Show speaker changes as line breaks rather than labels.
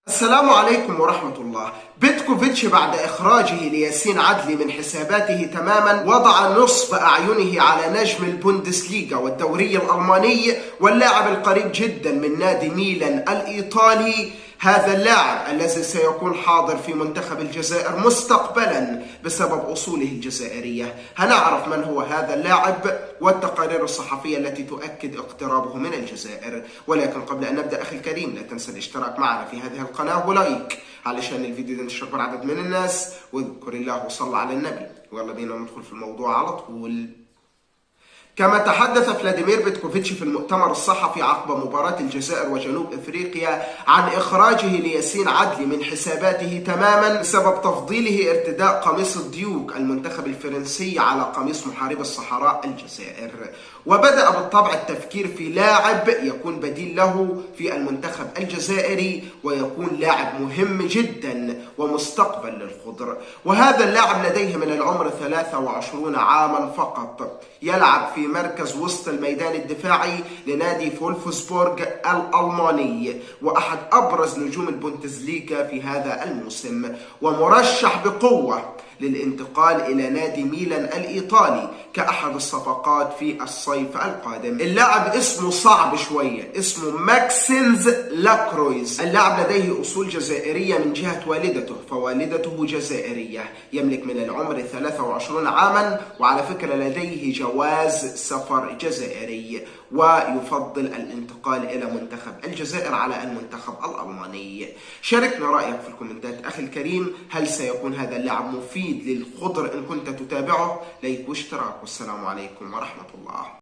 السلام عليكم ورحمة الله. بيتكوفيتش بعد إخراجه لياسين عدلي من حساباته تماما وضع نصب أعينه على نجم البوندسليغا والدوري الألماني واللاعب القريب جدا من نادي ميلان الإيطالي. هذا اللاعب الذي سيكون حاضر في منتخب الجزائر مستقبلا بسبب أصوله الجزائرية. هنعرف من هو هذا اللاعب والتقارير الصحفية التي تؤكد اقترابه من الجزائر. ولكن قبل أن نبدأ أخي الكريم، لا تنسى الاشتراك معنا في هذه القناة ولايك علشان الفيديو ده ينتشر أكبر عدد من الناس، واذكر الله وصلى على النبي. ويلا بينا ندخل في الموضوع على طول. كما تحدث فلاديمير بيتكوفيتش في المؤتمر الصحفي عقب مباراة الجزائر وجنوب افريقيا عن اخراجه لياسين عدلي من حساباته تماما بسبب تفضيله ارتداء قميص الديوك المنتخب الفرنسي على قميص محارب الصحراء الجزائر. وبدأ بالطبع التفكير في لاعب يكون بديل له في المنتخب الجزائري ويكون لاعب مهم جدا ومستقبل للخضر. وهذا اللاعب لديه من العمر 23 عاما فقط، يلعب في مركز وسط الميدان الدفاعي لنادي فولفسبورغ الألماني، وأحد أبرز نجوم البوندسليغا في هذا الموسم، ومرشح بقوة للانتقال إلى نادي ميلان الإيطالي كأحد الصفقات في الصيف القادم. اللاعب اسمه صعب شوية، اسمه ماكسينز لاكرويز. اللاعب لديه أصول جزائرية من جهة والدته، فوالدته جزائرية، يملك من العمر 23 عاما، وعلى فكرة لديه جواز سفر جزائري، ويفضل الانتقال إلى منتخب الجزائر على المنتخب الألماني. شاركنا رأيك في الكومنتات أخي الكريم، هل سيكون هذا اللاعب مفيد للخضر إن كنت تتابعه؟ لايك واشتراك، والسلام عليكم ورحمة الله.